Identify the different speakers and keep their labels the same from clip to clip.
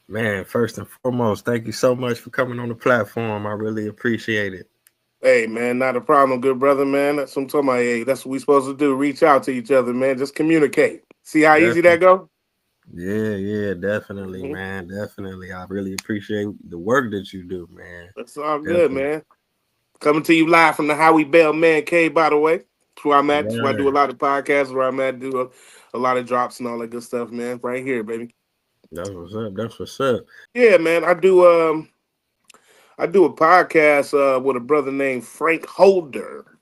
Speaker 1: Man, first and foremost, thank you so much for coming on the platform. I really appreciate it.
Speaker 2: Hey, man, not a problem, good brother, man. That's what I'm talking about. Hey, that's what we supposed to do. Reach out to each other, man. Just communicate. See how easy that
Speaker 1: Definitely.
Speaker 2: go?
Speaker 1: Yeah, definitely,
Speaker 2: Mhm.
Speaker 1: man. Definitely. I really appreciate the work that you do, man.
Speaker 2: That's all good,
Speaker 1: Definitely.
Speaker 2: man. Coming to you live from the Howie Bell Man Cave, by the way. That's where I'm at. That's where I do a
Speaker 1: Right.
Speaker 2: lot of podcasts, where I'm at, do a lot of drops and all that good stuff, man. Right here, baby.
Speaker 1: That's what's up. That's what's up.
Speaker 2: Yeah, man. I do a podcast with a brother named Frank Holder.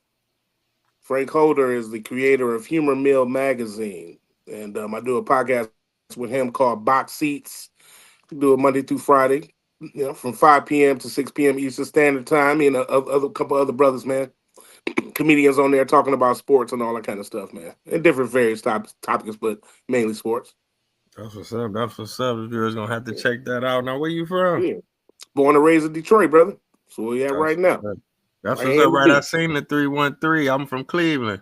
Speaker 2: Frank Holder is the creator of Humor Mill magazine. And I do a podcast with him called Box Seats. Do it Monday through Friday, from 5 p.m. to 6 p.m. Eastern Standard Time. Me and a other couple other brothers, man, comedians on there talking about sports and all that kind of stuff, man, and different various topics, but mainly sports.
Speaker 1: That's what's up. That's what's up. The viewers gonna have to check that out. Now, where you from?
Speaker 2: Yeah, born and raised in Detroit, brother. So where you at
Speaker 1: That's
Speaker 2: right
Speaker 1: what's
Speaker 2: now?
Speaker 1: up. That's
Speaker 2: Right
Speaker 1: what's
Speaker 2: here
Speaker 1: up.
Speaker 2: in the
Speaker 1: Right, I
Speaker 2: D.
Speaker 1: seen the 313. I'm from Cleveland.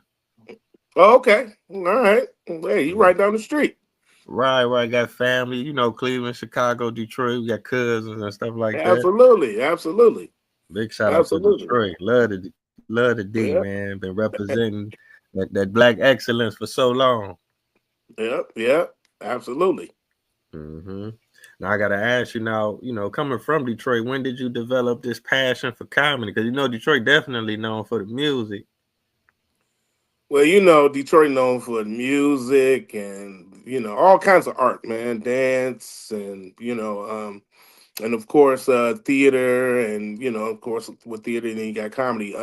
Speaker 2: Oh, okay, all right. Hey, you
Speaker 1: Yeah.
Speaker 2: right down the street.
Speaker 1: Right. Got family. You know, Cleveland, Chicago, Detroit. We got cousins and stuff like that.
Speaker 2: Absolutely, absolutely,
Speaker 1: Big shout out to
Speaker 2: absolutely.
Speaker 1: Detroit. Love the D,
Speaker 2: Yep,
Speaker 1: man. Been representing that black excellence for so long.
Speaker 2: yep. Absolutely.
Speaker 1: hmm Now I gotta ask you now, coming from Detroit, when did you develop this passion for comedy? Because Detroit definitely known for the music.
Speaker 2: Well, Detroit known for music and all kinds of art, man, dance and and of course theater and of course with theater then you got comedy.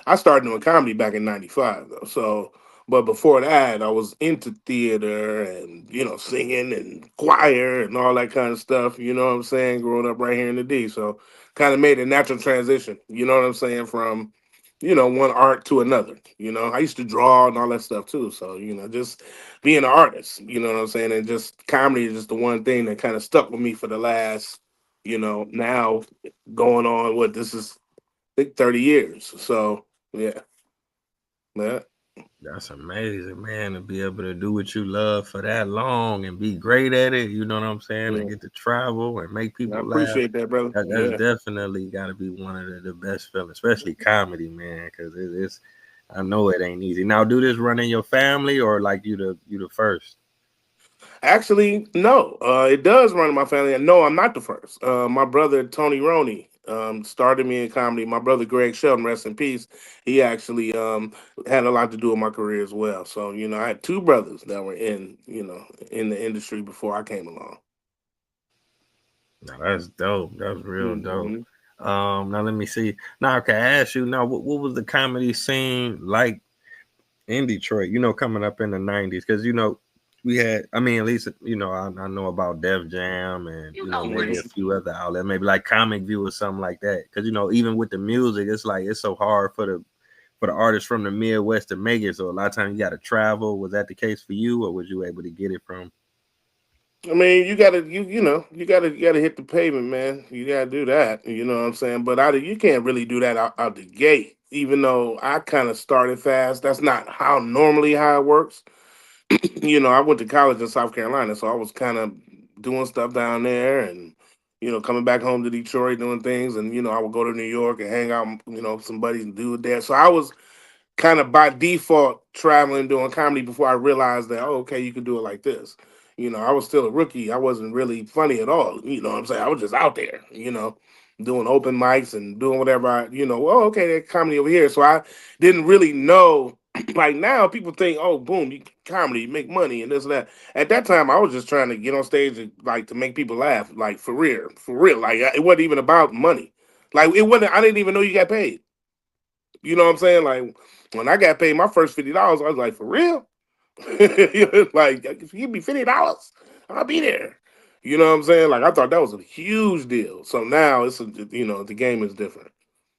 Speaker 2: I started doing comedy back in '95 though, so but before that I was into theater and singing and choir and all that kind of stuff. You know what I'm saying? Growing up right here in the D, so kind of made a natural transition. You know what I'm saying from one art to another. I used to draw and all that stuff too. So, just being an artist, you know what I'm saying? And just comedy is just the one thing that kind of stuck with me for the last, now going on what this is, I think 30 years. So, yeah. Yeah.
Speaker 1: That's amazing, man, to be able to do what you love for that long and be great at it. You know what I'm saying? And
Speaker 2: Yeah.
Speaker 1: get to travel and make
Speaker 2: I
Speaker 1: people laugh.
Speaker 2: appreciate that, brother.
Speaker 1: That's
Speaker 2: Yeah.
Speaker 1: definitely got to be one of the best feelings, especially comedy, man, because it's. I know it ain't easy. Now, do this run in your family or like you the first?
Speaker 2: Actually, no. It does run in my family. And no, I'm not the first. My brother Tony Roney started me in comedy. My brother Greg Shelton, rest in peace. He actually had a lot to do with my career as well. So I had two brothers that were in the industry before I came along.
Speaker 1: Now that's dope. That's real dope.
Speaker 2: Hmm.
Speaker 1: Now let me see. Now, can I ask you now, what was the comedy scene like in Detroit? Coming up in the '90s, because we had. I mean, at least I know about Def Jam and maybe a
Speaker 2: Hmm.
Speaker 1: few other outlets, maybe like Comic View or something like that. Because even with the music, it's like it's so hard for the artists from the Midwest to make it. So a lot of times you got to travel. Was that the case for you, or was you able to get it from?
Speaker 2: I mean, you gotta hit the pavement, man. You gotta do that. You know what I'm saying? But you can't really do that out the gate. Even though I kind of started fast, that's not how it works. I went to college in South Carolina, so I was kind of doing stuff down there and coming back home to Detroit doing things and I would go to New York and hang out, with some buddies and do it there. So I was kind of by default traveling doing comedy before I realized that, oh, okay, you can do it like this. I was still a rookie. I wasn't really funny at all. You know what I'm saying? I was just out there, doing open mics and doing whatever oh, okay, there's comedy over here. So I didn't really know. Like now, people think, oh, boom, you comedy, you make money and this and that. At that time, I was just trying to get on stage and like to make people laugh, like for real, for real. Like it wasn't even about money. Like it wasn't. I didn't even know you got paid. You know what I'm saying? Like when I got paid my first $50, I was like, for real? Like if you give me $50, I'll be there. You know what I'm saying? Like I thought that was a huge deal. So now the game is different.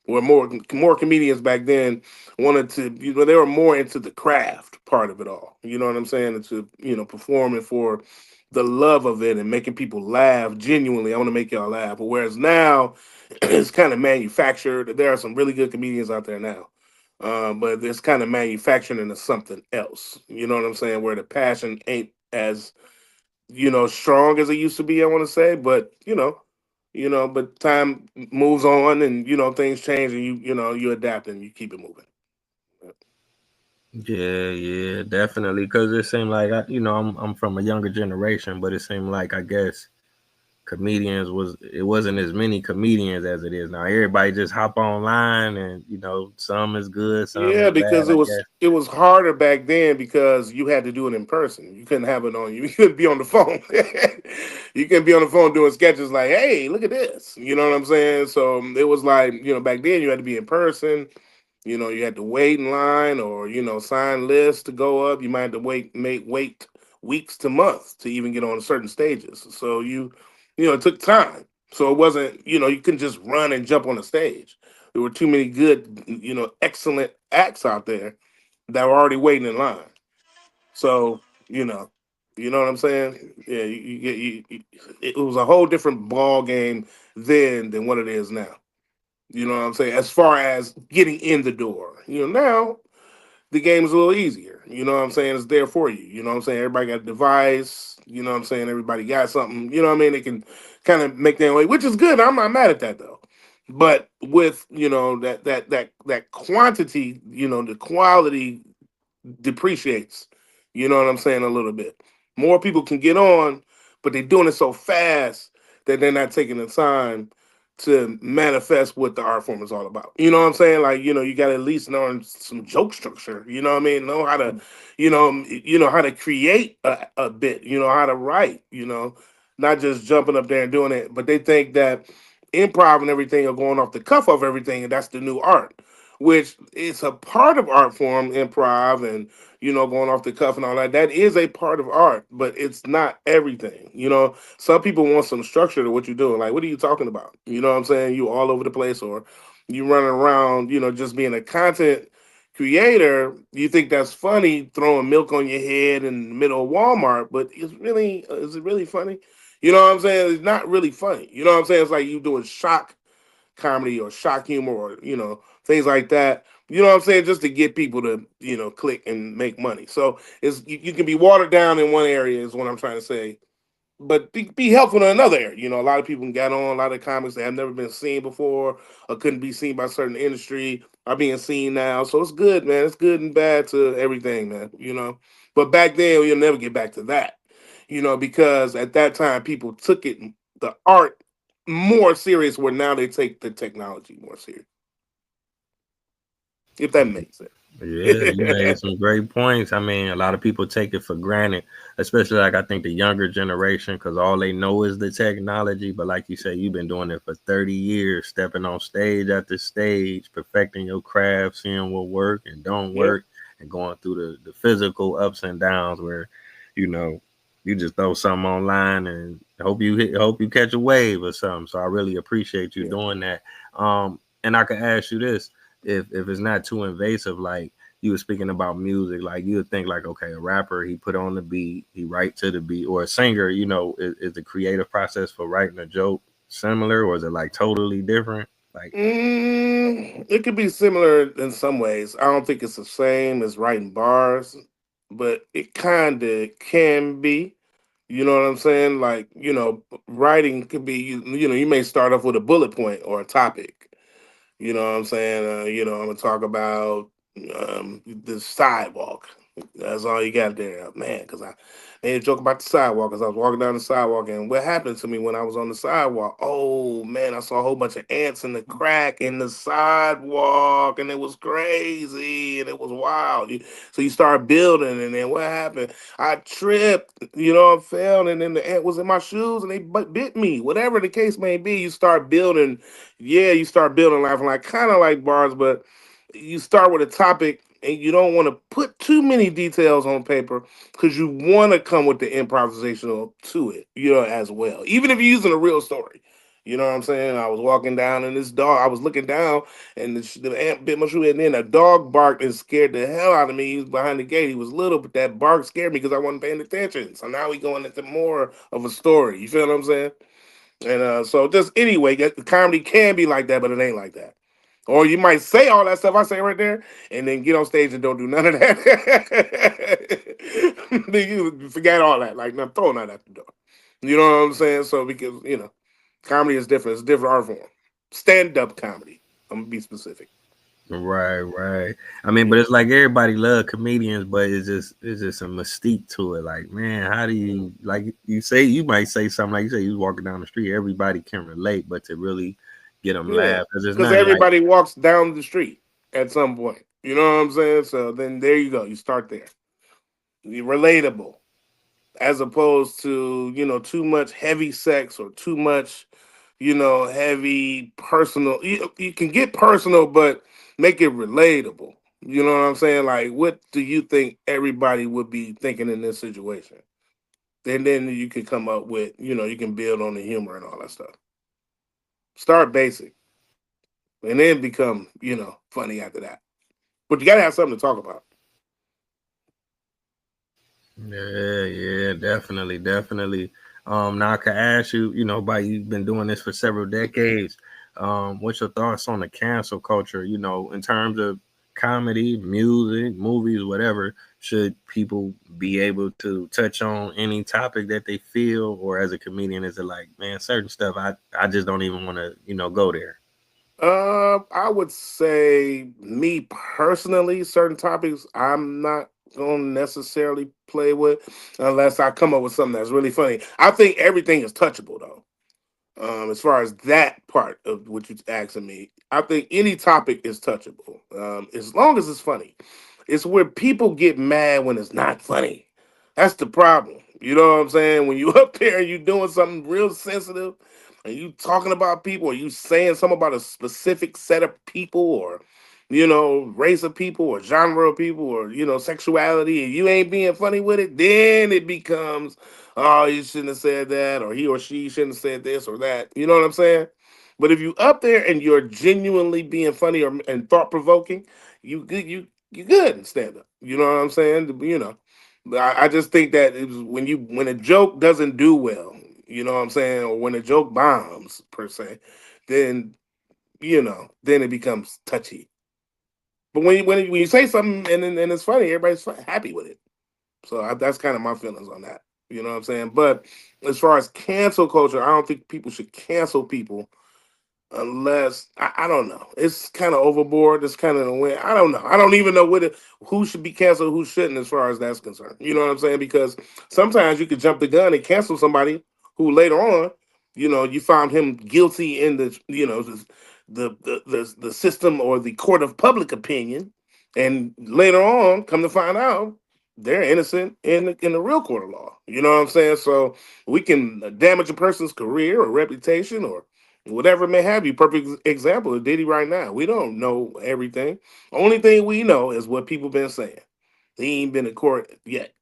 Speaker 2: Where more comedians back then wanted to, they were more into the craft part of it all. You know what I'm saying? Into performing for the love of it and making people laugh genuinely. I want to make y'all laugh. But whereas now it's kind of manufactured. There are some really good comedians out there now, but it's kind of manufactured into something else. You know what I'm saying? Where the passion ain't as strong as it used to be. I want to say, but but time moves on, and things change, and you adapt and you keep it moving.
Speaker 1: Yeah, yeah, definitely. Because it seemed like I'm from a younger generation, but it seemed like I guess comedians was it wasn't as many comedians as it is now. Everybody just hop online, and some is good, some
Speaker 2: Yeah,
Speaker 1: is
Speaker 2: because
Speaker 1: bad. I guess.
Speaker 2: it was harder back then because you had to do it in person. You couldn't have it on you. You couldn't be on the phone. You couldn't be on the phone doing sketches like, "Hey, look at this." You know what I'm saying? So it was like, back then you had to be in person. You had to wait in line, or sign lists to go up. You might have to wait weeks to months to even get on certain stages. So it took time. So it wasn't, you couldn't just run and jump on the stage. There were too many good, excellent acts out there that were already waiting in line. So you know what I'm saying? Yeah, it was a whole different ball game then than what it is now. You know what I'm saying? As far as getting in the door, now the game is a little easier. You know what I'm saying? It's there for you. You know what I'm saying? Everybody got a device. You know what I'm saying? Everybody got something. You know what I mean? They can kind of make their own way, which is good. I'm not mad at that though. But with that quantity, the quality depreciates. You know what I'm saying? A little bit. More people can get on, but they're doing it so fast that they're not taking the time to manifest what the art form is all about. You know what I'm saying? Like, you got to at least know some joke structure. You know what I mean? Know how to, how to create a bit. You know how to write. Not just jumping up there and doing it. But they think that improv and everything are going off the cuff of everything, and that's the new art, which is a part of art form, improv, and going off the cuff and all that. That is a part of art, but it's not everything. Some people want some structure to what you're doing. Like, what are you talking about? You know what I'm saying? You all over the place, or you running around, just being a content creator. You think that's funny, throwing milk on your head in the middle of Walmart, but is it really funny? You know what I'm saying? It's not really funny. You know what I'm saying? It's like you doing shock comedy or shock humor, or things like that. You know what I'm saying? Just to get people to click and make money. So you can be watered down in one area is what I'm trying to say, but be helpful in another area. A lot of people got on, a lot of comics that have never been seen before or couldn't be seen by certain industry are being seen now. So it's good, man. It's good and bad to everything, man. But back then you'll never get back to that. Because at that time people took the art more serious, where now they take the technology more serious. If that makes sense.
Speaker 1: Yeah, you made some great points. I mean, a lot of people take it for granted, especially like I think the younger generation, because all they know is the technology. But like you say, you've been doing it for 30 years, stepping on stage after stage, perfecting your craft, seeing what work and don't
Speaker 2: Yep.
Speaker 1: work, and going through the physical ups and downs where, you know, you just throw something online and hope you catch a wave or something. So I really appreciate you
Speaker 2: Yeah.
Speaker 1: doing that. And I can ask you this if it's not too invasive, like you were speaking about music, like you would think like, okay, a rapper, he put on the beat, he write to the beat, or a singer, is the creative process for writing a joke similar, or is it like totally different? Like,
Speaker 2: It could be similar in some ways. I don't think it's the same as writing bars, but it kind of can be. You know what I'm saying? Like, writing could be, you may start off with a bullet point or a topic. You know what I'm saying? I'm gonna talk about the sidewalk. That's all you got there, man. Because I made a joke about the sidewalk. Because I was walking down the sidewalk, and what happened to me when I was on the sidewalk? Oh man, I saw a whole bunch of ants in the crack in the sidewalk, and it was crazy, and it was wild. So you start building, and then what happened? I tripped, I fell, and then the ant was in my shoes, and they bit me. Whatever the case may be, you start building. Yeah, you start building life, and like kind of like bars, but you start with a topic and you don't want to put too many details on paper because you want to come with the improvisational to it, as well. Even if you're using a real story. You know what I'm saying? I was walking down and this dog, I was looking down and the ant bit my shoe, and then a dog barked and scared the hell out of me. He was behind the gate. He was little, but that bark scared me because I wasn't paying attention. So now we going into more of a story. You feel what I'm saying? And so just anyway, the comedy can be like that, but it ain't like that. Or you might say all that stuff I say right there, and then get on stage and don't do none of that. You forget all that. Like, I'm throwing that at the door. You know what I'm saying? So because comedy is different. It's a different art form. Stand up comedy. I'm gonna be specific.
Speaker 1: Right, right. I mean, but
Speaker 2: Yeah.
Speaker 1: it's like everybody love comedians, but it's just a mystique to it. Like, man, how do you like you say you might say something like you say you was walking down the street, everybody can relate, but to really get them
Speaker 2: Yeah.
Speaker 1: laugh because there's
Speaker 2: Because
Speaker 1: nothing like
Speaker 2: everybody walks down the street at some point. You know what I'm saying? So then there you go. You start there. You're relatable as opposed to, too much heavy sex or too much, heavy personal. You can get personal, but make it relatable. You know what I'm saying? Like, what do you think everybody would be thinking in this situation? And then you can come up with, you can build on the humor and all that stuff. Start basic and then become, funny after that. But you got to have something to talk about.
Speaker 1: yeah, yeah, definitely, definitely. Now I could ask you, by you've been doing this for several decades. What's your thoughts on the cancel culture? In terms of comedy, music, movies, whatever. Should people be able to touch on any topic that they feel, or as a comedian, is it like, man, certain stuff I just don't even want to, go there.
Speaker 2: I would say me personally, certain topics I'm not gonna necessarily play with unless I come up with something that's really funny. I think everything is touchable though. As far as that part of what you're asking me, I think any topic is touchable, as long as it's funny. It's where people get mad when it's not funny. That's the problem. You know what I'm saying? When you up there and you doing something real sensitive, and you talking about people, or you saying something about a specific set of people, or race of people, or genre of people, or sexuality, and you ain't being funny with it, then it becomes, oh, you shouldn't have said that, or he or she shouldn't have said this or that. You know what I'm saying? But if you up there and you're genuinely being funny or and thought provoking, you good. You good in stand up. You know what I'm saying? But I just think that it was when a joke doesn't do well, you know what I'm saying, or when a joke bombs per se, then then it becomes touchy. But when you say something and it's funny, everybody's happy with it. So that's kind of my feelings on that. You know what I'm saying? But as far as cancel culture, I don't think people should cancel people unless I don't know. It's kind of overboard. It's kind of the way. I don't know. I don't even know who should be canceled, who shouldn't, as far as that's concerned. You know what I'm saying? Because sometimes you could jump the gun and cancel somebody who later on, you found him guilty in the system or the court of public opinion, and later on, come to find out, they're innocent in the real court of law. You know what I'm saying? So we can damage a person's career or reputation or whatever it may have you. Perfect example of Diddy right now. We don't know everything. Only thing we know is what people been saying. He ain't been in court yet.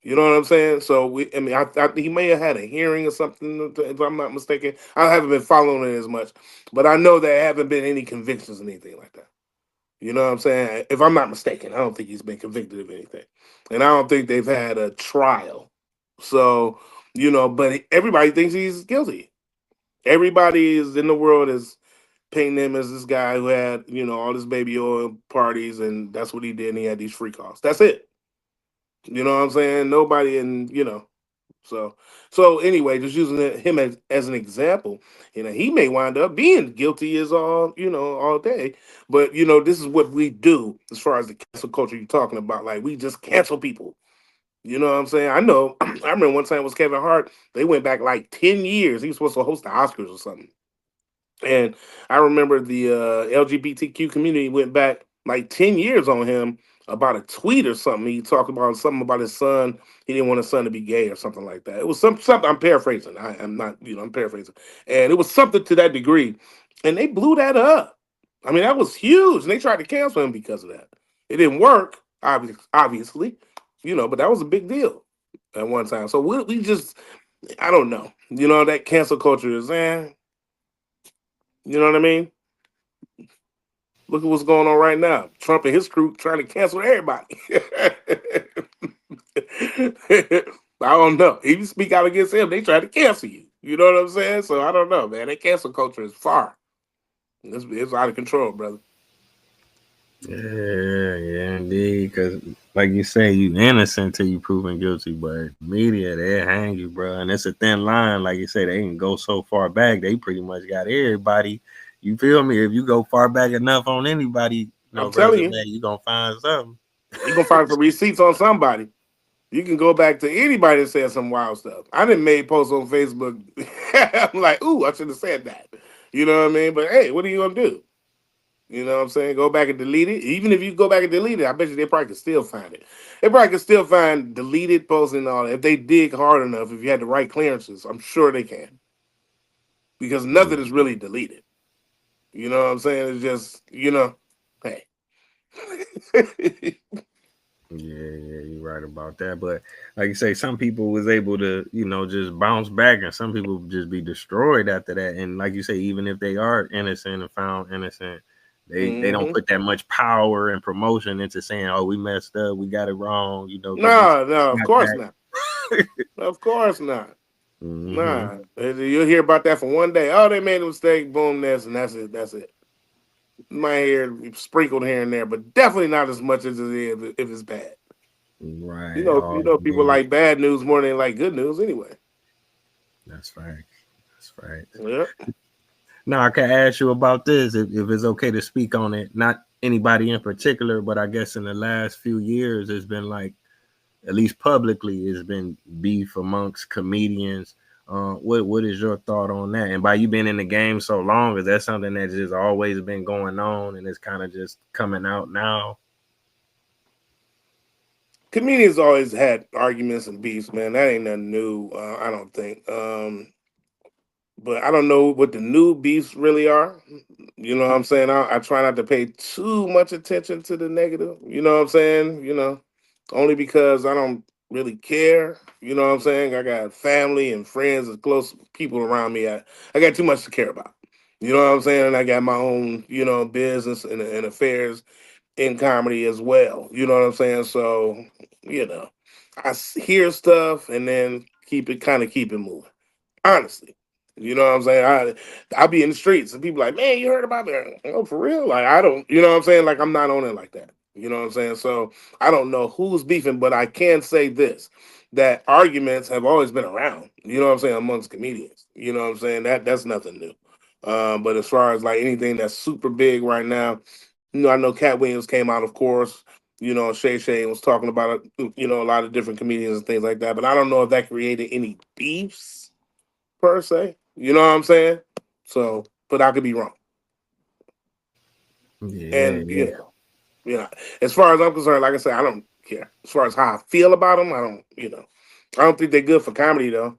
Speaker 2: You know what I'm saying? So he may have had a hearing or something, if I'm not mistaken. I haven't been following it as much, but I know there haven't been any convictions or anything like that. You know what I'm saying? If I'm not mistaken, I don't think he's been convicted of anything, and I don't think they've had a trial. So but everybody thinks he's guilty. Everybody is in the world is painting him as this guy who had, all this baby oil parties, and that's what he did. And he had these free calls. That's it. You know what I'm saying? Nobody so anyway, just using him as an example, he may wind up being guilty as all day. But this is what we do as far as the cancel culture you're talking about. Like, we just cancel people. You know what I'm saying? I know. I remember one time it was Kevin Hart. They went back like 10 years. He was supposed to host the Oscars or something. And I remember the LGBTQ community went back like 10 years on him about a tweet or something. He talked about something about his son. He didn't want his son to be gay or something like that. It was something I'm paraphrasing. I'm not, I'm paraphrasing. And it was something to that degree. And they blew that up. I mean, that was huge. And they tried to cancel him because of that. It didn't work, obviously, but that was a big deal at one time. So we just, I don't know. That cancel culture is, you know what I mean? Look at what's going on right now. Trump and his crew trying to cancel everybody. I don't know. If you speak out against him, they try to cancel you. You know what I'm saying? So I don't know, man. That cancel culture is far. It's out of control, brother.
Speaker 1: Yeah, indeed. Because, like you say, you innocent till you proven guilty. But media, they hang you, bro. And it's a thin line. Like you say, they can go so far back. They pretty much got everybody. You feel me? If you go far back enough on anybody,
Speaker 2: I'm telling
Speaker 1: resume,
Speaker 2: you,
Speaker 1: you gonna find something.
Speaker 2: you're gonna find some receipts on somebody. You can go back to anybody that said some wild stuff. I didn't make posts on Facebook. I'm like, ooh, I should have said that. You know what I mean? But hey, what are you gonna do? You know what I'm saying? Go back and delete it. Even if you go back and delete it, I bet you they probably can still find it. They probably can still find deleted posts and all that. If they dig hard enough, if you had the right clearances, I'm sure they can. Because
Speaker 1: Yeah,
Speaker 2: nothing is really deleted. You know what I'm saying? It's just, hey.
Speaker 1: yeah, you're right about that. But like you say, some people was able to, just bounce back, and some people just be destroyed after that. And like you say, even if they are innocent and found innocent, they don't
Speaker 2: hmm
Speaker 1: put that much power and promotion into saying, "Oh, we messed up, we got it wrong," get this
Speaker 2: No, no, of
Speaker 1: knocked
Speaker 2: course
Speaker 1: back.
Speaker 2: not. Of course not.
Speaker 1: Hmm.
Speaker 2: Nah. You'll hear about that for one day. Oh, they made a mistake, boom, this, and that's it. That's it. You might hear it sprinkled here and there, but definitely not as much as it is if it's bad.
Speaker 1: Right.
Speaker 2: You
Speaker 1: Oh
Speaker 2: know, people
Speaker 1: man,
Speaker 2: like bad news more than they like good news anyway.
Speaker 1: that's right. That's right.
Speaker 2: Yep.
Speaker 1: Now I can ask you about this if it's okay to speak on it. Not anybody in particular, but I guess in the last few years, it's been like, at least publicly, it's been beef amongst comedians. What is your thought on that? And by you being in the game so long, is that something that's just always been going on and it's kind of just coming out now?
Speaker 2: Comedians always had arguments and beefs, man. That ain't nothing new. I don't think. But I don't know what the new beefs really are. You know what I'm saying? I try not to pay too much attention to the negative. You know what I'm saying? Only because I don't really care. You know what I'm saying? I got family and friends and close people around me. I got too much to care about. You know what I'm saying? And I got my own, business and affairs in comedy as well. You know what I'm saying? So, you know, hear stuff and then keep it moving. Honestly. You know what I'm saying? I'll be in the streets and people like, man, you heard about me? Oh, for real? Like I don't, you know what I'm saying? Like I'm not on it like that. You know what I'm saying? So I don't know who's beefing, but I can say this that arguments have always been around, you know what I'm saying, amongst comedians. You know what I'm saying? That's nothing new. But as far as like anything that's super big right now, I know Cat Williams came out, of course. Shay Shay was talking about it, a lot of different comedians and things like that. But I don't know if that created any beefs per se. You know what I'm saying? So, but I could be wrong.
Speaker 1: Yeah,
Speaker 2: And
Speaker 1: yeah.
Speaker 2: as far as I'm concerned, like I said, I don't care. As far as how I feel about them, I don't think they're good for comedy though.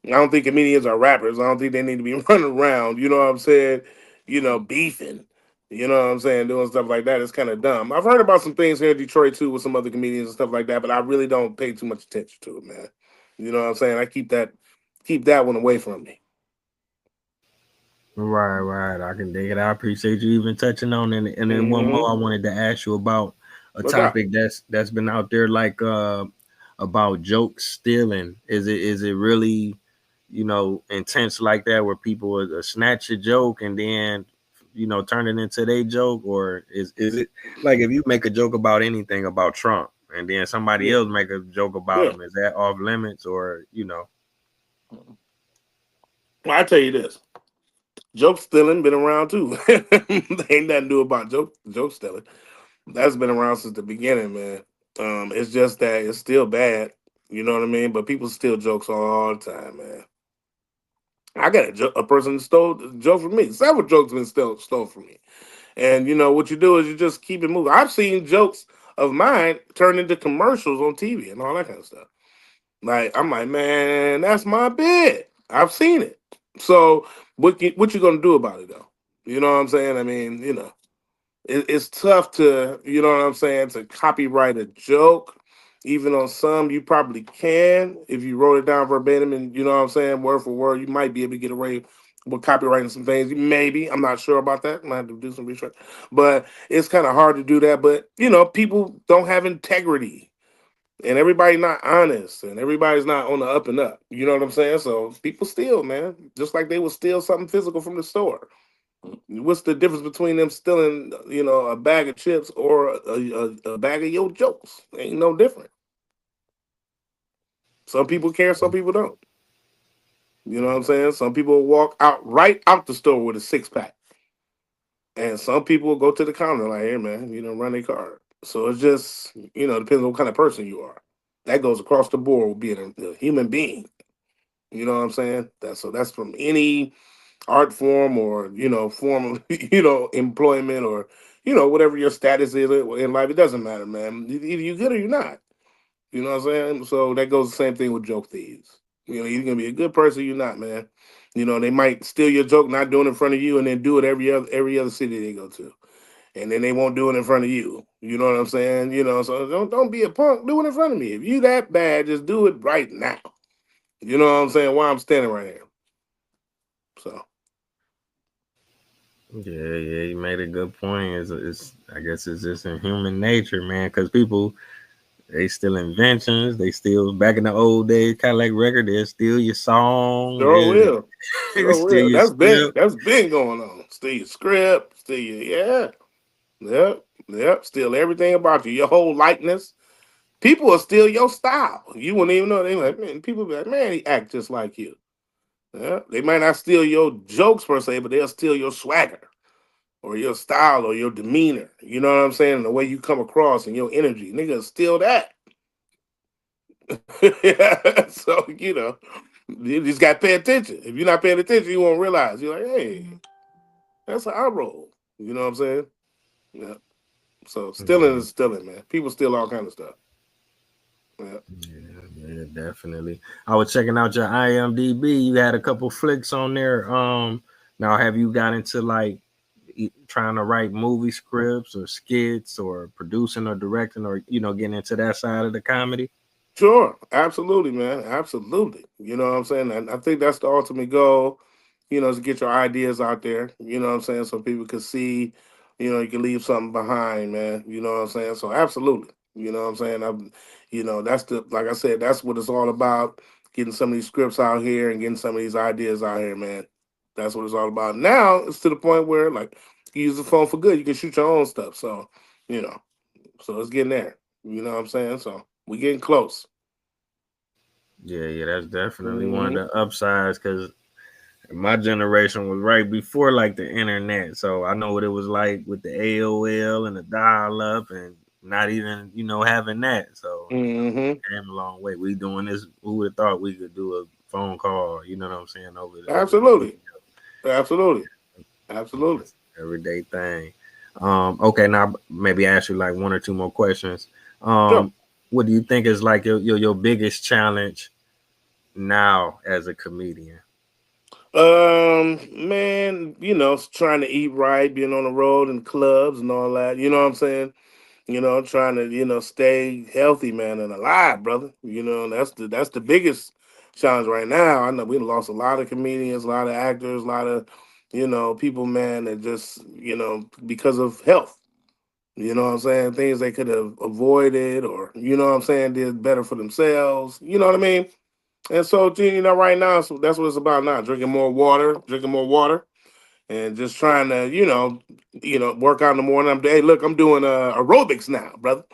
Speaker 2: I don't think comedians are rappers. I don't think they need to be running around. You know what I'm saying? Beefing. You know what I'm saying? Doing stuff like that is kind of dumb. I've heard about some things here in Detroit too with some other comedians and stuff like that, but I really don't pay too much attention to it, man. You know what I'm saying? I keep that one away from me.
Speaker 1: Right, right. I can dig it. I appreciate you even touching on it. And then one more
Speaker 2: Mm-hmm.
Speaker 1: I wanted to ask you about a
Speaker 2: No doubt.
Speaker 1: topic that's been out there, like about joke stealing. Is it really, intense like that, where people will snatch a joke and then turn it into their joke? Or is it like if you make a joke about anything about Trump and then somebody
Speaker 2: Yeah.
Speaker 1: else make a joke about
Speaker 2: Yeah.
Speaker 1: him, is that off limits? Or
Speaker 2: Well, I tell you this. Joke stealing been around too. Ain't nothing new about joke stealing. That's been around since the beginning, man. It's just that it's still bad. You know what I mean? But people steal jokes all the time, man. I got a person that stole a joke from me. Several jokes been stole from me. And what you do is you just keep it moving. I've seen jokes of mine turn into commercials on TV and all that kind of stuff. Like I'm like, man, that's my bit. I've seen it. So what you gonna do about it though? You know what I'm saying? I mean, it's tough to, you know what I'm saying, to copyright a joke. Even on some, you probably can if you wrote it down verbatim and you know what I'm saying, word for word. You might be able to get away with copywriting some things. Maybe I'm not sure about that. I might have to do some research, but it's kind of hard to do that. But people don't have integrity, and everybody not honest, and everybody's not on the up and up. You know what I'm saying? So people steal, man, just like they would steal something physical from the store. What's the difference between them stealing, a bag of chips or a bag of your jokes? Ain't no different. Some people care, some people don't. You know what I'm saying? Some people walk out right out the store with a 6 pack, and some people will go to the counter like, "Hey, man, run a card." So it's just, depends on what kind of person you are. That goes across the board with being a human being. You know what I'm saying? That's from any art form or form of employment or whatever your status is in life. It doesn't matter, man. Either you good or you're not. You know what I'm saying? So that goes the same thing with joke thieves. You're gonna be a good person, you're not, man. They might steal your joke, not doing it in front of you, and then do it every other city they go to, and then they won't do it in front of you. You know what I'm saying? So don't be a punk. Do it in front of me. If you that bad, just do it right now. You know what I'm saying? Why I'm standing right here. So
Speaker 1: Yeah, yeah, you made a good point. It's I guess it's just in human nature, man. Because people they steal inventions. They steal back in the old days, Cadillac record. They steal your song.
Speaker 2: sure will.
Speaker 1: They
Speaker 2: Sure
Speaker 1: steal
Speaker 2: will.
Speaker 1: your script.
Speaker 2: That's been going on. Steal your script, steal your yep, yep, steal everything about you, your whole likeness. People will steal your style. You wouldn't even know. They like, man, people be like, man, he act just like you. Yeah. They might not steal your jokes per se, but they'll steal your swagger or your style or your demeanor. You know what I'm saying? And the way you come across and your energy. Niggas steal that. Yeah. So, you just got to pay attention. If you're not paying attention, you won't realize. You're like, hey, that's how I roll. You know what I'm saying? Yeah. So stealing
Speaker 1: Yeah,
Speaker 2: is stealing, man. People steal all kind of stuff. Yeah.
Speaker 1: yeah, yeah, definitely. I was checking out your IMDb. You had a couple flicks on there. Now have you got into like trying to write movie scripts or skits or producing or directing or getting into that side of the comedy?
Speaker 2: Sure, absolutely, man, absolutely. You know what I'm saying? And I think that's the ultimate goal. Is to get your ideas out there. You know what I'm saying? So people can see. You can leave something behind, man. You know what I'm saying? So absolutely. You know what I'm saying? That's the like I said, that's what it's all about. Getting some of these scripts out here and getting some of these ideas out here, man. That's what it's all about. Now it's to the point where like you use the phone for good. You can shoot your own stuff. So you know, so it's getting there. You know what I'm saying? So we getting close.
Speaker 1: Yeah, yeah, that's definitely one of
Speaker 2: Hmm.
Speaker 1: the upsides because my generation was right before like the internet, so I know what it was like with the AOL and the dial up, and not even having that. So
Speaker 2: Hmm.
Speaker 1: came a long way. We doing this. Who would have thought we could do a phone call? You know what I'm saying over the video.
Speaker 2: Absolutely. Absolutely. Absolutely.
Speaker 1: It's an everyday thing. Okay, now maybe ask you like one or two more questions.
Speaker 2: Sure.
Speaker 1: Um, what do you think is like your biggest challenge now as a comedian?
Speaker 2: Man, trying to eat right, being on the road and clubs and all that. You know what I'm saying? Trying to, stay healthy, man, and alive, brother. That's the biggest challenge right now. I know we lost a lot of comedians, a lot of actors, a lot of, people, man, that just, because of health. You know what I'm saying? Things they could have avoided or, what I'm saying, did better for themselves. You know what I mean? And so, right now, so that's what it's about now. Drinking more water, and just trying to, work out in the morning. Hey, look, I'm doing aerobics now, brother.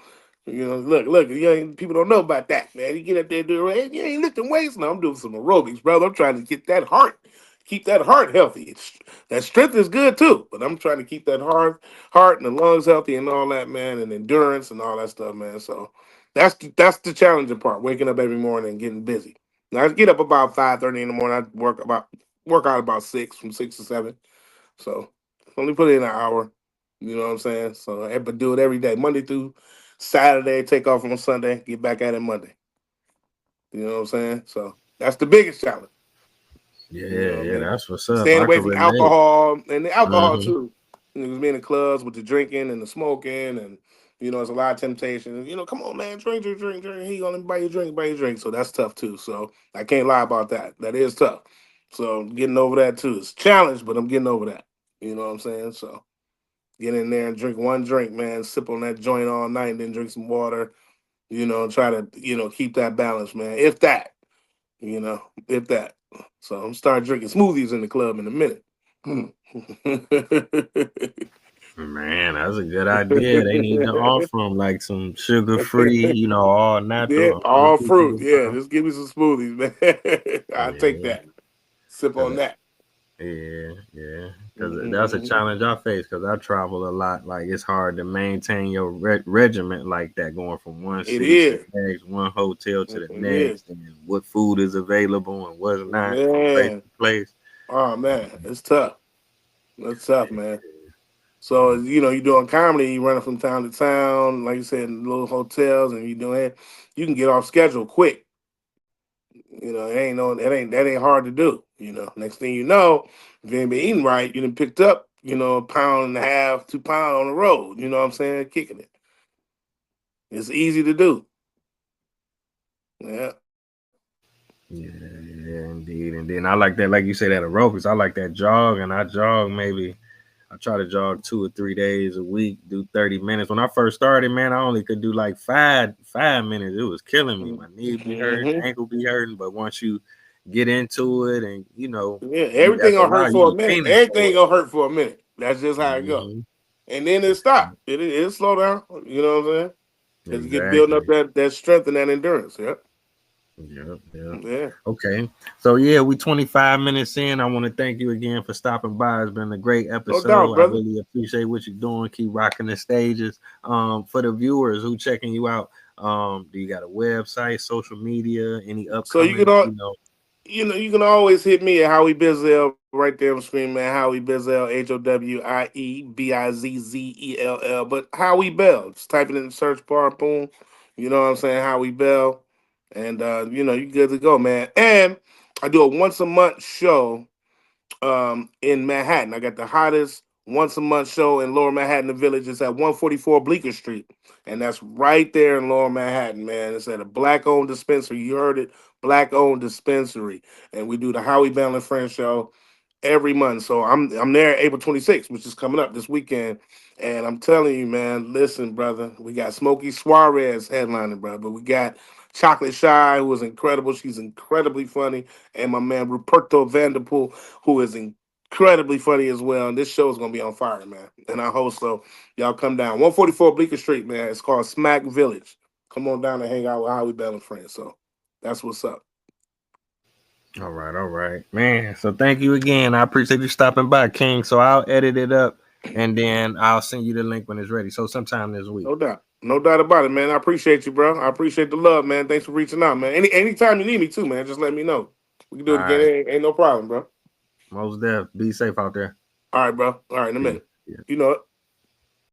Speaker 2: Look, people don't know about that, man. You get up there and do it. You ain't lifting weights. No, I'm doing some aerobics, brother. I'm trying to get that heart, keep that heart healthy. That strength is good too, but I'm trying to keep that heart and the lungs healthy and all that, man, and endurance and all that stuff, man. So that's the challenging part. Waking up every morning and getting busy. Now I get up about 5:30 in the morning. I work out about six, from 6 to 7. So only put in an hour. You know what I'm saying? So but do it every day, Monday through Saturday. Take off on Sunday. Get back at it Monday. You know what I'm saying? So that's the biggest challenge. You
Speaker 1: Yeah,
Speaker 2: know what I
Speaker 1: yeah,
Speaker 2: mean?
Speaker 1: that's what's up.
Speaker 2: Staying
Speaker 1: I
Speaker 2: away
Speaker 1: could
Speaker 2: from
Speaker 1: relate.
Speaker 2: alcohol and the alcohol
Speaker 1: Hmm.
Speaker 2: too. Being in the clubs with the drinking and the smoking and it's a lot of temptation. Come on, man, drink. He gonna buy you drink. So that's tough too. So I can't lie about that. That is tough. So getting over that too. It's a challenge, but I'm getting over that. You know what I'm saying? So get in there and drink one drink, man. Sip on that joint all night, and then drink some water. Try to keep that balance, man. If that, if that. So I'm start drinking smoothies in the club in a minute.
Speaker 1: Man, that's a good idea. They need to offer them like some sugar free, all
Speaker 2: Yeah,
Speaker 1: natural,
Speaker 2: all fruit. Yeah,
Speaker 1: unreachable.
Speaker 2: just give me some smoothies, man. I'll take
Speaker 1: Yeah,
Speaker 2: that. Sip on
Speaker 1: 'cause
Speaker 2: that.
Speaker 1: yeah, because that's a
Speaker 2: Mhm.
Speaker 1: challenge I face. Because I travel a lot. Like it's hard to maintain your regiment like that, going from one
Speaker 2: It
Speaker 1: city to
Speaker 2: is.
Speaker 1: the next, one hotel to
Speaker 2: It
Speaker 1: the
Speaker 2: is.
Speaker 1: next, and what food is available and what's not from place
Speaker 2: Man.
Speaker 1: to place.
Speaker 2: Oh man, it's tough. It's tough, man. So you're doing comedy, you running from town to town, like you said, in little hotels, and you doing it. You can get off schedule quick. That ain't hard to do. Next thing you know, if you ain't been eating right, you done picked up, a pound and a half, 2 pound on the road. You know what I'm saying? Kicking it. It's easy to do. Yeah.
Speaker 1: Yeah, yeah, indeed. And then I like that, like you say, that aerobics. I like that jog, and I jog maybe. I try to jog 2 or 3 days a week, do 30 minutes. When I first started, man, I only could do like five minutes. It was killing me. My knee be hurting,
Speaker 2: Hmm.
Speaker 1: ankle be hurting. But once you get into it, and
Speaker 2: Yeah.
Speaker 1: you
Speaker 2: Everything
Speaker 1: after a
Speaker 2: gonna hurt
Speaker 1: while,
Speaker 2: for
Speaker 1: you
Speaker 2: a minute.
Speaker 1: fiending
Speaker 2: Everything
Speaker 1: for
Speaker 2: gonna hurt for a minute. That's just how it goes.
Speaker 1: it.
Speaker 2: And then it stop. It'll slow down. You know what I'm saying? Because you get building up
Speaker 1: Exactly.
Speaker 2: that strength and that endurance. Yeah.
Speaker 1: Yep, yep.
Speaker 2: Yeah.
Speaker 1: Okay. So yeah, we 25 minutes in. I want to thank you again for stopping by. It's been a great
Speaker 2: No doubt,
Speaker 1: episode. I
Speaker 2: brother.
Speaker 1: really appreciate what you're doing. Keep rocking the stages. For the viewers who checking you out, do you got a website, social media, any
Speaker 2: So you can
Speaker 1: upcoming,
Speaker 2: all you can always hit me at Howie Bizzell right there on the screen, man. Howie Bizzell, HowieBizzell. But Howie Bell. Just type it in the search bar, boom. You know what I'm saying? Howie Bell. And you good to go, man. And I do a once a month show in Manhattan. I got the hottest once a month show in Lower Manhattan, the Village. It's at 144 Bleecker Street, and that's right there in Lower Manhattan, man. It's at a black-owned dispensary. You heard it, black-owned dispensary, and we do the Howie Bell and Friends show every month. So I'm there April 26th, which is coming up this weekend. And I'm telling you, man, listen, brother, we got Smokey Suarez headlining, brother. We got Chocolate Shy, who is incredible. She's incredibly funny. And my man Ruperto Vanderpool, who is incredibly funny as well. And this show is gonna be on fire, man. And I host, so y'all come down. 144 Bleecker Street, man. It's called Smack Village. Come on down and hang out with Howie Bell and Friends. So that's what's up.
Speaker 1: all right, man. So thank you again. I appreciate you stopping by, King. So I'll edit it up, and then I'll send you the link when it's ready. So sometime this week.
Speaker 2: No doubt. No doubt about it, man. I appreciate you, bro. I appreciate the love, man. Thanks for reaching out, man. Anytime you need me too, man, just let me know. We can do
Speaker 1: All
Speaker 2: it again.
Speaker 1: right,
Speaker 2: Ain't no problem, bro.
Speaker 1: most deaf. Be safe out there.
Speaker 2: All right, bro. All right, in a
Speaker 1: See
Speaker 2: minute.
Speaker 1: you.
Speaker 2: You know it.